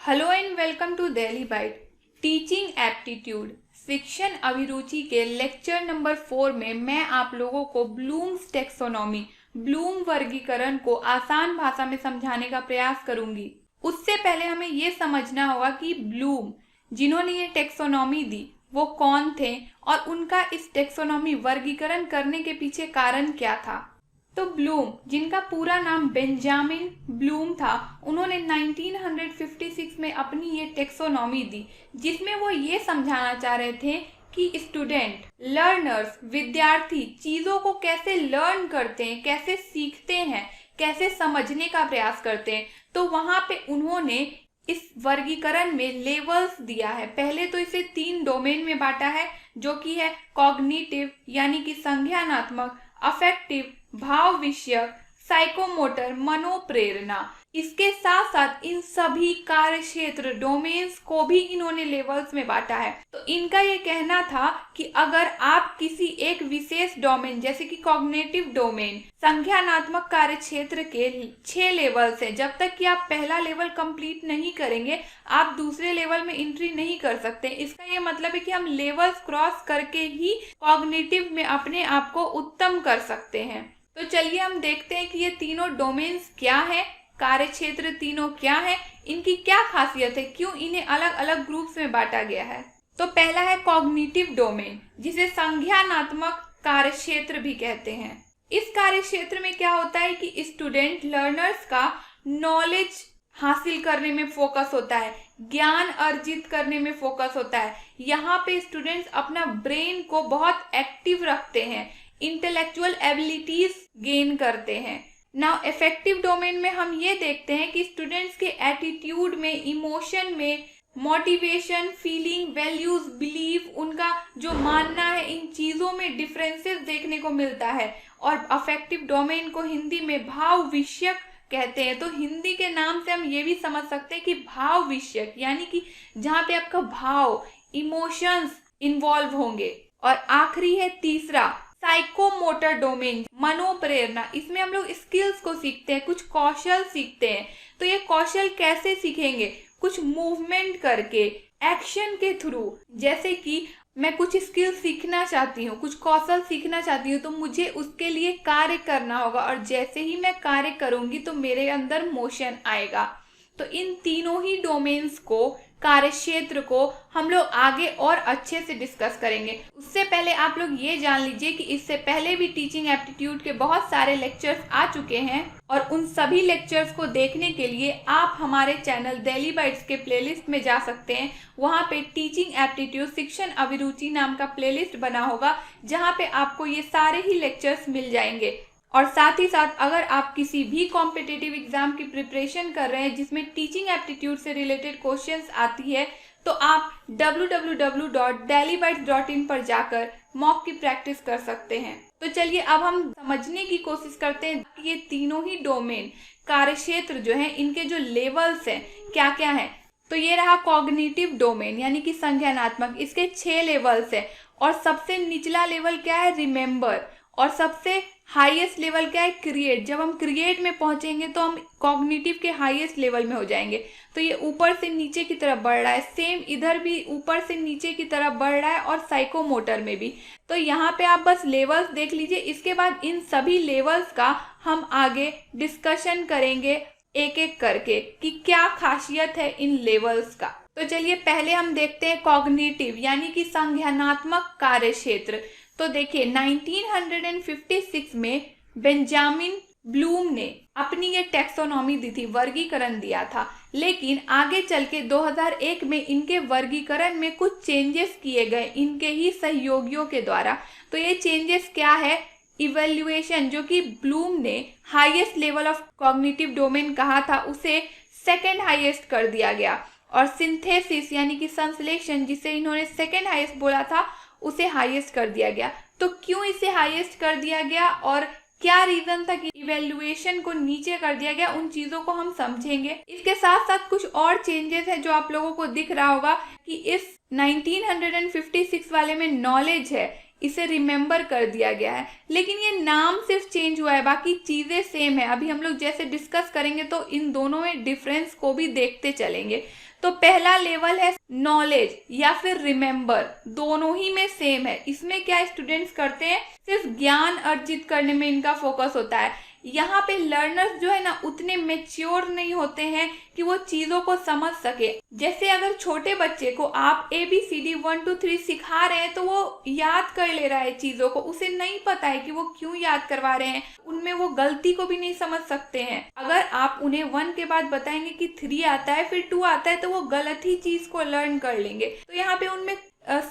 Hello and welcome to Delhi byte. Teaching aptitude शिक्षण अभिरुचि के लेक्चर नंबर 4 में मैं आप लोगों को ब्लूम्स टेक्सोनॉमी ब्लूम वर्गीकरण को आसान भाषा में समझाने का प्रयास करूंगी। उससे पहले हमें ये समझना होगा कि ब्लूम जिन्होंने ये टेक्सोनॉमी दी वो कौन थे और उनका इस टेक्सोनॉमी वर्गीकरण करने के पीछे कारण क्या था। तो ब्लूम, जिनका पूरा नाम बेंजामिन ब्लूम था, उन्होंने 1956 में अपनी ये टेक्सोनॉमी दी, जिसमें वो ये समझाना चाह रहे थे कि स्टूडेंट, लर्नर्स, विद्यार्थी चीज़ों को कैसे लर्न करते हैं, कैसे सीखते हैं, कैसे समझने का प्रयास करते हैं। तो वहाँ पे उन्होंने इस वर्गीकरण में लेवल्स दिया है। पहले तो इसे 3 डोमेन में बांटा है, जो कि है कॉग्निटिव यानी कि संज्ञानात्मक, अफेक्टिव भाव विषयक, साइकोमोटर मनोप्रेरणा। इसके साथ साथ इन सभी कार्य क्षेत्र डोमेन्स को भी इन्होंने लेवल्स में बांटा है। तो इनका ये कहना था कि अगर आप किसी एक विशेष डोमेन जैसे कि कॉग्निटिव डोमेन, संज्ञानात्मक कार्य क्षेत्र के 6 लेवल्स हैं, जब तक कि आप पहला लेवल कंप्लीट नहीं करेंगे आप दूसरे लेवल में एंट्री नहीं कर सकते। इसका ये मतलब है कि हम लेवल्स क्रॉस करके ही कॉग्निटिव में अपने आप को उत्तम कर सकते हैं। तो चलिए हम देखते हैं कि ये तीनों डोमेन्स क्या है, कार्य क्षेत्र तीनों क्या है, इनकी क्या खासियत है, क्यों इन्हें अलग अलग ग्रुप्स में बांटा गया है। तो पहला है कॉग्निटिव डोमेन, जिसे संज्ञानात्मक कार्य क्षेत्र भी कहते हैं। इस कार्य क्षेत्र में क्या होता है कि स्टूडेंट लर्नर्स का नॉलेज हासिल करने में फोकस होता है, ज्ञान अर्जित करने में फोकस होता है। यहाँ पे स्टूडेंट्स अपना ब्रेन को बहुत एक्टिव रखते हैं, इंटेलेक्चुअल एबिलिटीज गेन करते हैं। नाउ इफेक्टिव डोमेन में हम ये देखते हैं कि स्टूडेंट्स के एटीट्यूड में, इमोशन में, मोटिवेशन, फीलिंग, वैल्यूज, बिलीव, उनका जो मानना है, इन चीज़ों में डिफरेंसेस देखने को मिलता है। और अफेक्टिव डोमेन को हिंदी में भाव विषयक कहते हैं। तो हिंदी के नाम से हम ये भी समझ सकते हैं कि भाव विषयक यानी कि जहाँ पे आपका भाव, इमोशंस इन्वॉल्व होंगे। और आखिरी है तीसरा साइकोमोटर डोमेन, मनोप्रेरणा। इसमें हम लोग स्किल्स को सीखते हैं, कुछ कौशल सीखते हैं। तो ये कौशल कैसे सीखेंगे? कुछ मूवमेंट करके, एक्शन के थ्रू। जैसे कि मैं कुछ स्किल सीखना चाहती हूँ, कुछ कौशल सीखना चाहती हूँ, तो मुझे उसके लिए कार्य करना होगा और जैसे ही मैं कार्य करूंगी तो मेरे अंदर मोशन आएगा। तो इन तीनों ही डोमेन्स को, कार्य क्षेत्र को हम लोग आगे और अच्छे से डिस्कस करेंगे। उससे पहले आप लोग ये जान लीजिए कि इससे पहले भी टीचिंग एप्टीट्यूड के बहुत सारे लेक्चर्स आ चुके हैं और उन सभी लेक्चर्स को देखने के लिए आप हमारे चैनल दिल्ली बाइट्स के प्लेलिस्ट में जा सकते हैं। वहाँ पे टीचिंग एप्टीट्यूड शिक्षण अभिरुचि नाम का प्लेलिस्ट बना होगा, जहाँ पे आपको ये सारे ही लेक्चर्स मिल जाएंगे। और साथ ही साथ अगर आप किसी भी कॉम्पिटिटिव एग्जाम की प्रिपरेशन कर रहे हैं जिसमें टीचिंग एप्टीट्यूड से रिलेटेड क्वेश्चंस आती है, तो आप www.delhibytes.in पर जाकर मॉक की प्रैक्टिस कर सकते हैं। तो चलिए अब हम समझने की कोशिश करते हैं कि ये तीनों ही डोमेन, कार्यक्षेत्र जो हैं, इनके जो लेवल्स हैं क्या क्या हैं। तो ये रहा कॉग्निटिव डोमेन यानी कि संज्ञानात्मक, इसके 6 लेवल्स हैं। और सबसे निचला लेवल क्या है? रिमेंबर। और सबसे हाईएस्ट लेवल क्या है? क्रिएट। जब हम क्रिएट में पहुंचेंगे तो हम कॉग्निटिव के हाईएस्ट लेवल में हो जाएंगे। तो ये ऊपर से नीचे की तरफ बढ़ रहा है, सेम इधर भी ऊपर से नीचे की तरफ बढ़ रहा है और साइकोमोटर में भी। तो यहाँ पे आप बस लेवल्स देख लीजिए। इसके बाद इन सभी लेवल्स का हम आगे डिस्कशन करेंगे एक एक करके कि क्या खासियत है इन लेवल्स का। तो चलिए पहले हम देखते हैं कॉग्निटिव यानी कि संज्ञानात्मक कार्य क्षेत्र। तो देखिए 1956 में बेंजामिन ब्लूम ने अपनी ये टेक्सोनॉमी दी थी, वर्गीकरण दिया था। लेकिन आगे चल के 2001 में इनके वर्गीकरण में कुछ चेंजेस किए गए इनके ही सहयोगियों के द्वारा। तो ये चेंजेस क्या है? इवैल्यूएशन, जो कि ब्लूम ने highest level of cognitive domain कहा था, उसे सेकेंड हाईएस्ट कर दिया गया। और सिंथेसिस यानी कि संश्लेषण, जिसे इन्होंने सेकेंड हाईएस्ट बोला था, उसे हाईएस्ट कर दिया गया। तो क्यों इसे हाईएस्ट कर दिया गया और क्या रीजन था कि इवैल्यूएशन को नीचे कर दिया गया, उन चीजों को हम समझेंगे। इसके साथ साथ कुछ और चेंजेस है जो आप लोगों को दिख रहा होगा कि इस 1956 वाले में नॉलेज है, इसे रिमेंबर कर दिया गया है, लेकिन ये नाम सिर्फ चेंज हुआ है, बाकी चीज़ें सेम है। अभी हम लोग जैसे डिस्कस करेंगे तो इन दोनों में डिफरेंस को भी देखते चलेंगे। तो पहला लेवल है नॉलेज या फिर रिमेंबर, दोनों ही में सेम है। इसमें क्या स्टूडेंट्स करते हैं, सिर्फ ज्ञान अर्जित करने में इनका फोकस होता है। यहाँ पे लर्नर्स जो है ना उतने मेच्योर नहीं होते हैं कि वो चीज़ों को समझ सके। जैसे अगर छोटे बच्चे को आप ABCD 1 2 3 सिखा रहे हैं तो वो याद कर ले रहा है चीज़ों को, उसे नहीं पता है कि वो क्यों याद करवा रहे हैं, उनमें वो गलती को भी नहीं समझ सकते हैं। अगर आप उन्हें 1 के बाद बताएंगे कि 3 आता है फिर 2 आता है तो वो गलत ही चीज़ को लर्न कर लेंगे। तो यहाँ पे उनमें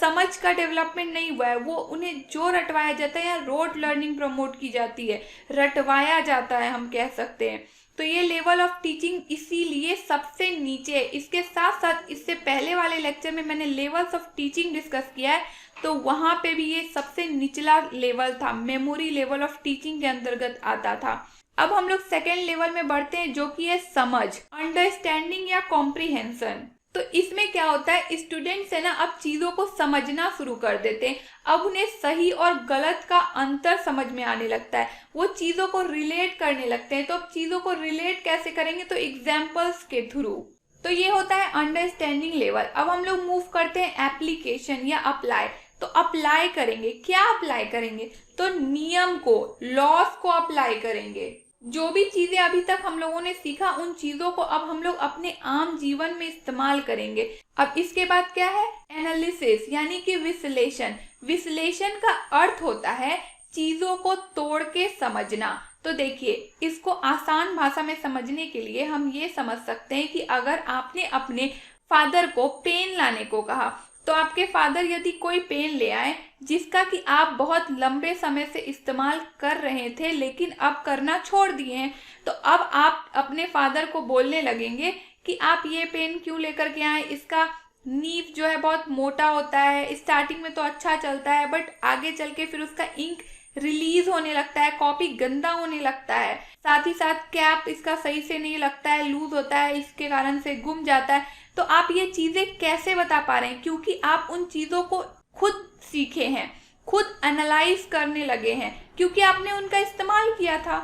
समझ का डेवलपमेंट नहीं हुआ है, वो उन्हें जो रटवाया जाता है या रोड लर्निंग प्रमोट की जाती है, रटवाया जाता है हम कह सकते हैं। तो ये लेवल ऑफ टीचिंग इसीलिए सबसे नीचे है। इसके साथ साथ इससे पहले वाले लेक्चर में मैंने लेवल्स ऑफ टीचिंग डिस्कस किया है, तो वहाँ पे भी ये सबसे निचला लेवल था, मेमोरी लेवल ऑफ टीचिंग के अंतर्गत आता था। अब हम लोग सेकेंड लेवल में बढ़ते हैं जो कि है समझ, अंडरस्टैंडिंग या कॉम्प्रीहेंशन। तो इसमें क्या होता है, स्टूडेंट्स है ना अब चीज़ों को समझना शुरू कर देते हैं। अब उन्हें सही और गलत का अंतर समझ में आने लगता है, वो चीज़ों को रिलेट करने लगते हैं। तो अब चीज़ों को रिलेट कैसे करेंगे, तो एग्जाम्पल्स के थ्रू। तो ये होता है अंडरस्टैंडिंग लेवल। अब हम लोग मूव करते हैं एप्लीकेशन या अप्लाई। तो अप्लाई करेंगे, क्या अप्लाई करेंगे, तो नियम को, लॉस को अप्लाई करेंगे। जो भी चीजें अभी तक हम लोगों ने सीखा उन चीजों को अब हम लोग अपने आम जीवन में इस्तेमाल करेंगे। अब इसके बाद क्या है, एनालिसिस यानी कि विश्लेषण। विश्लेषण का अर्थ होता है चीजों को तोड़ के समझना। तो देखिए, इसको आसान भाषा में समझने के लिए हम ये समझ सकते हैं कि अगर आपने अपने फादर को पेन लाने को कहा, तो आपके फादर यदि कोई पेन ले आए जिसका कि आप बहुत लंबे समय से इस्तेमाल कर रहे थे लेकिन अब करना छोड़ दिए हैं, तो अब आप अपने फादर को बोलने लगेंगे कि आप ये पेन क्यों लेकर के आए, इसका नीब जो है बहुत मोटा होता है, स्टार्टिंग में तो अच्छा चलता है बट आगे चल के फिर उसका इंक रिलीज होने लगता है, कॉपी गंदा होने लगता है, साथ ही साथ कैप इसका सही से नहीं लगता है, लूज होता है, इसके कारण से गुम जाता है। तो आप ये चीजें कैसे बता पा रहे हैं, क्योंकि आप उन चीजों को खुद सीखे हैं, खुद एनालाइज करने लगे हैं, क्योंकि आपने उनका इस्तेमाल किया था।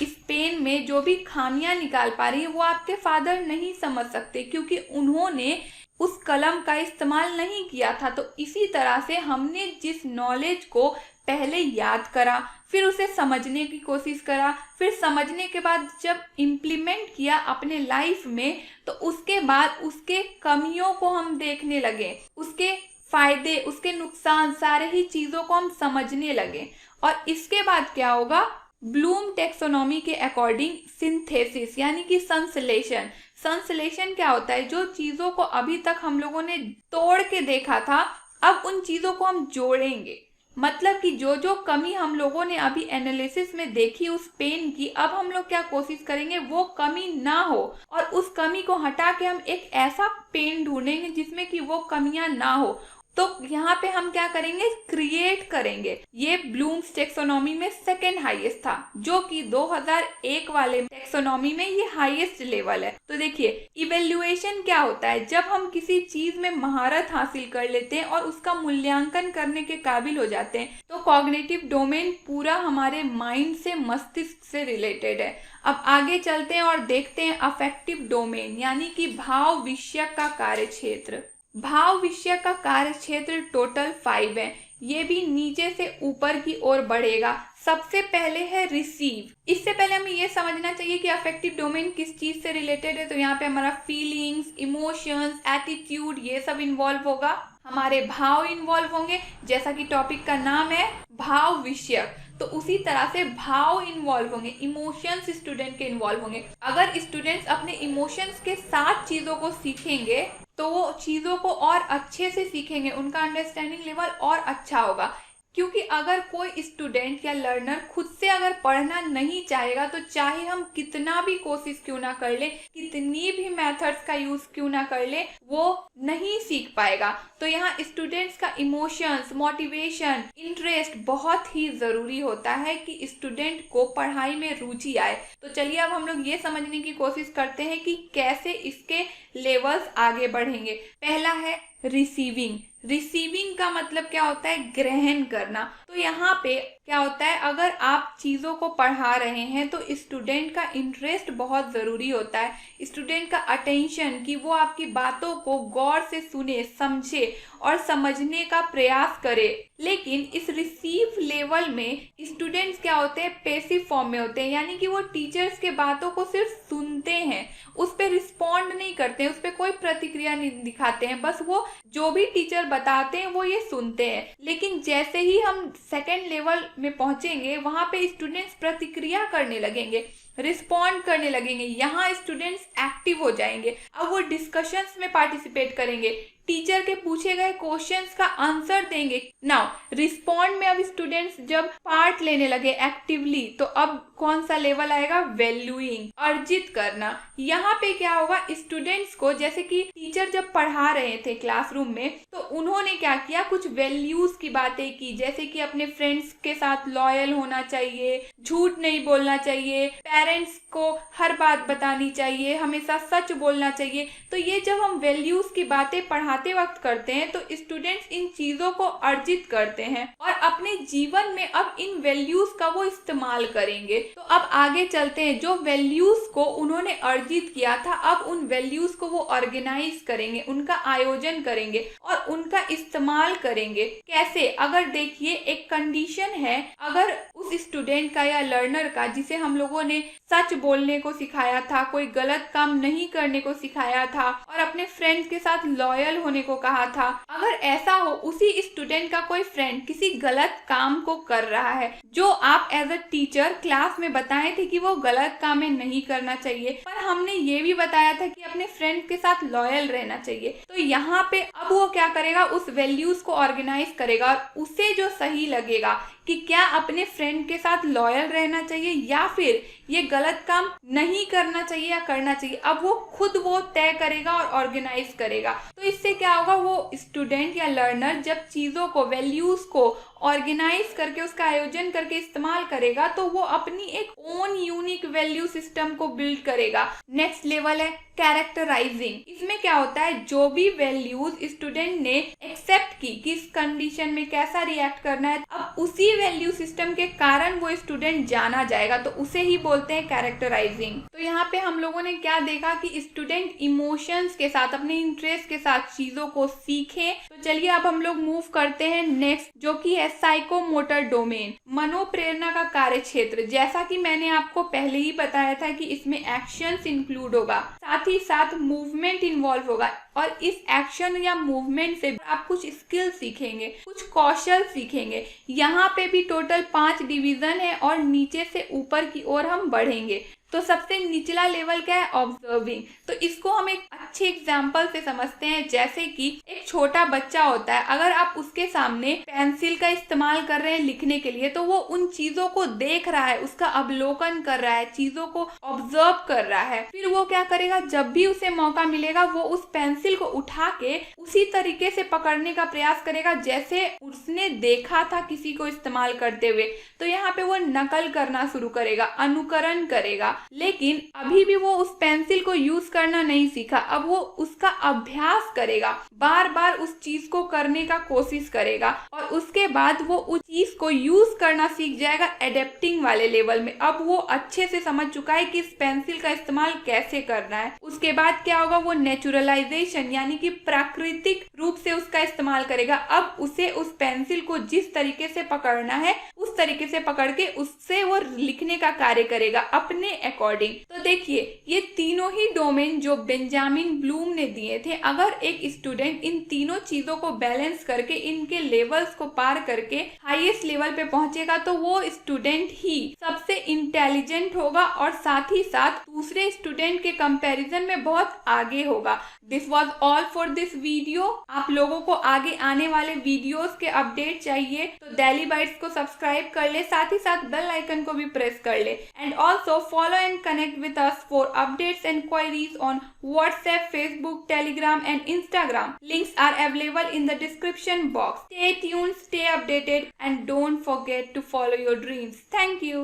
इस पेन में जो भी खामियां निकाल पा रही है वो आपके फादर नहीं समझ सकते, क्योंकि उन्होंने उस कलम का इस्तेमाल नहीं किया था। तो इसी तरह से हमने जिस नॉलेज को पहले याद करा, फिर उसे समझने की कोशिश करा, फिर समझने के बाद जब इम्प्लीमेंट किया अपने लाइफ में, तो उसके बाद उसके कमियों को हम देखने लगे, उसके फायदे, उसके नुकसान, सारे ही चीज़ों को हम समझने लगे। और इसके बाद क्या होगा, ब्लूम टेक्सोनॉमी के अकॉर्डिंग सिंथेसिस यानी कि संश्लेषण। संश्लेषण क्या होता है, जो चीज़ों को अभी तक हम लोगों ने तोड़ के देखा था अब उन चीज़ों को हम जोड़ेंगे। मतलब कि जो जो कमी हम लोगों ने अभी एनालिसिस में देखी उस पेन की, अब हम लोग क्या कोशिश करेंगे वो कमी ना हो, और उस कमी को हटा के हम एक ऐसा पेन ढूंढेंगे जिसमें कि वो कमियां ना हो। तो यहाँ पे हम क्या करेंगे, क्रिएट करेंगे। ये ब्लूम्स टेक्सोनॉमी में सेकेंड हाईएस्ट था, जो कि 2001 वाले टेक्सोनॉमी में ये हाईएस्ट लेवल है। तो देखिए, इवेल्युएशन क्या होता है, जब हम किसी चीज में महारत हासिल कर लेते हैं और उसका मूल्यांकन करने के काबिल हो जाते हैं, तो कॉग्निटिव डोमेन पूरा हमारे माइंड से, मस्तिष्क से रिलेटेड है। अब आगे चलते हैं और देखते हैं अफेक्टिव डोमेन यानी कि भाव विषयक का कार्य क्षेत्र। भाव विषय का कार्य क्षेत्र टोटल 5 है, ये भी नीचे से ऊपर की ओर बढ़ेगा। सबसे पहले है रिसीव। इससे पहले हमें ये समझना चाहिए कि अफेक्टिव डोमेन किस चीज से रिलेटेड है। तो यहाँ पे हमारा फीलिंग्स, इमोशंस, एटीट्यूड ये सब इन्वॉल्व होगा, हमारे भाव इन्वॉल्व होंगे, जैसा कि टॉपिक का नाम है भाव विषयक। तो उसी तरह से भाव इन्वॉल्व होंगे, इमोशंस स्टूडेंट के इन्वॉल्व होंगे। अगर स्टूडेंट्स अपने इमोशंस के साथ चीज़ों को सीखेंगे तो वो चीज़ों को और अच्छे से सीखेंगे, उनका अंडरस्टैंडिंग लेवल और अच्छा होगा। क्योंकि अगर कोई स्टूडेंट या लर्नर खुद से अगर पढ़ना नहीं चाहेगा, तो चाहे हम कितना भी कोशिश क्यों ना कर ले, कितनी भी मेथड्स का यूज क्यों ना कर ले, वो नहीं सीख पाएगा। तो यहाँ स्टूडेंट्स का इमोशंस, मोटिवेशन, इंटरेस्ट बहुत ही जरूरी होता है कि स्टूडेंट को पढ़ाई में रुचि आए। तो चलिए अब हम लोग ये समझने की कोशिश करते हैं कि कैसे इसके लेवल्स आगे बढ़ेंगे। पहला है रिसीविंग। रिसीविंग का मतलब क्या होता है? ग्रहण करना। तो यहाँ पे क्या होता है, अगर आप चीज़ों को पढ़ा रहे हैं तो स्टूडेंट का इंटरेस्ट बहुत ज़रूरी होता है, स्टूडेंट का अटेंशन, कि वो आपकी बातों को गौर से सुने, समझे और समझने का प्रयास करे। लेकिन इस रिसीव लेवल में स्टूडेंट्स क्या होते हैं? पैसिव फॉर्म में होते हैं, यानी कि वो टीचर्स के बातों को सिर्फ सुनते हैं, उस पर रिस्पॉन्ड नहीं करते हैं, उस पर कोई प्रतिक्रिया नहीं दिखाते हैं, बस वो जो भी टीचर बताते हैं वो ये सुनते हैं। लेकिन जैसे ही हम सेकेंड लेवल में पहुंचेंगे वहां पे स्टूडेंट्स प्रतिक्रिया करने लगेंगे, रिस्पॉन्ड करने लगेंगे, यहाँ स्टूडेंट्स एक्टिव हो जाएंगे। अब वो डिस्कशंस में पार्टिसिपेट करेंगे, टीचर के पूछे गए क्वेश्चंस का आंसर देंगे। नाउ रिस्पॉन्ड में अब स्टूडेंट्स जब पार्ट लेने लगे एक्टिवली, तो अब कौन सा लेवल आएगा? वैल्यूइंग, अर्जित करना। यहाँ पे क्या होगा? स्टूडेंट्स को, जैसे कि टीचर जब पढ़ा रहे थे क्लासरूम में, तो उन्होंने क्या किया? कुछ वैल्यूज की बातें की, जैसे कि अपने फ्रेंड्स के साथ लॉयल होना चाहिए, झूठ नहीं बोलना चाहिए, पेरेंट्स को हर बात बतानी चाहिए, हमेशा सच बोलना चाहिए। तो ये जब हम वैल्यूज की बातें पढ़ाते वक्त करते हैं तो स्टूडेंट्स इन चीजों को अर्जित करते हैं और अपने जीवन में अब इन वैल्यूज का वो इस्तेमाल करेंगे। तो अब आगे चलते हैं। जो वैल्यूज को उन्होंने अर्जित किया था, अब उन वैल्यूज को वो ऑर्गेनाइज करेंगे, उनका आयोजन करेंगे और उनका इस्तेमाल करेंगे। कैसे? अगर देखिए, एक कंडीशन है, अगर उस स्टूडेंट का या लर्नर का, जिसे हम लोगों ने सच बोलने को सिखाया था, कोई गलत काम नहीं करने को सिखाया था और अपने फ्रेंड्स के साथ लॉयल होने को कहा था, अगर ऐसा हो, उसी स्टूडेंट का कोई फ्रेंड किसी गलत काम को कर रहा है, जो आप एज अ टीचर क्लास में बताए थे कि वो गलत काम में नहीं करना चाहिए, पर हमने ये भी बताया था कि अपने फ्रेंड के साथ लॉयल रहना चाहिए, तो यहाँ पे अब वो क्या करेगा? उस वैल्यूज को ऑर्गेनाइज करेगा और उसे जो सही लगेगा कि क्या अपने फ्रेंड के साथ लॉयल रहना चाहिए या फिर ये गलत काम नहीं करना चाहिए या करना चाहिए, अब वो खुद वो तय करेगा और ऑर्गेनाइज करेगा। तो इससे क्या होगा? वो स्टूडेंट या लर्नर जब चीज़ों को, वैल्यूज को ऑर्गेनाइज करके, उसका आयोजन करके इस्तेमाल करेगा, तो वो अपनी एक ओन यूनिक वैल्यू सिस्टम को बिल्ड करेगा। नेक्स्ट लेवल है कैरेक्टराइजिंग। इसमें क्या होता है? जो भी वैल्यूज स्टूडेंट ने एक्सेप्ट की, किस कंडीशन में कैसा रिएक्ट करना है, अब उसी वैल्यू सिस्टम के कारण वो स्टूडेंट जाना जाएगा, तो उसे ही बोलते हैं कैरेक्टराइजिंग। तो यहाँ पे हम लोगों ने क्या देखा कि स्टूडेंट इमोशंस के साथ, अपने इंटरेस्ट के साथ चीजों को सीखे। तो चलिए अब हम लोग मूव करते हैं नेक्स्ट, जो कि है साइकोमोटर डोमेन, मनोप्रेरणा का कार्य क्षेत्र। जैसा कि मैंने आपको पहले ही बताया था कि इसमें एक्शंस इंक्लूड होगा, साथ ही साथ मूवमेंट इन्वॉल्व होगा और इस एक्शन या मूवमेंट से आप कुछ स्किल सीखेंगे, कुछ कौशल सीखेंगे। यहाँ पे भी टोटल 5 डिवीजन है और नीचे से ऊपर की ओर हम बढ़ेंगे। तो सबसे निचला लेवल क्या है? ऑब्जर्विंग। तो इसको हम एक अच्छे एग्जाम्पल से समझते हैं, जैसे कि एक छोटा बच्चा होता है, अगर आप उसके सामने पेंसिल का इस्तेमाल कर रहे हैं लिखने के लिए, तो वो उन चीजों को देख रहा है, उसका अवलोकन कर रहा है, चीजों को ऑब्जर्व कर रहा है। फिर वो क्या करेगा? जब भी उसे मौका मिलेगा वो उस पेंसिल को उठा के उसी तरीके से पकड़ने का प्रयास करेगा जैसे उसने देखा था किसी को इस्तेमाल करते हुए। तो यहाँ पे वो नकल करना शुरू करेगा, अनुकरण करेगा। लेकिन अभी भी वो उस पेंसिल को यूज करना नहीं सीखा, अब वो उसका अभ्यास करेगा, बार बार उस चीज को करने का कोशिश करेगा और उसके बाद वो उस चीज को यूज करना सीख जाएगा एडेप्टिंग वाले लेवल में। अब वो अच्छे से समझ चुका है कि इस पेंसिल का इस्तेमाल कैसे करना है। उसके बाद क्या होगा? वो नेचुरलाइजेशन, यानी कि प्राकृतिक रूप से उसका इस्तेमाल करेगा। अब उसे उस पेंसिल को जिस तरीके से पकड़ना है उस तरीके से पकड़ के उससे वो लिखने का कार्य करेगा अपने अकॉर्डिंग। तो देखिए, ये तीनों ही डोमेन जो बेंजामिन ब्लूम ने दिए थे, अगर एक स्टूडेंट इन तीनों चीजों को बैलेंस करके, इनके लेवल्स को पार करके हाईएस्ट लेवल पे पहुंचेगा, तो वो स्टूडेंट ही सबसे इंटेलिजेंट होगा और साथ ही साथ दूसरे स्टूडेंट के कंपैरिजन में बहुत आगे होगा। This was all for this video. आप लोगों को आगे आने वाले वीडियोस के अपडेट चाहिए तो डेली बाइट्स को सब्सक्राइब कर ले, साथ ही साथ बेल आइकन को भी प्रेस कर ले। And also follow and connect with us for updates and queries on WhatsApp, Facebook, Telegram and Instagram. Links are available in the description box. Stay tuned, stay updated and don't forget to follow your dreams. Thank you.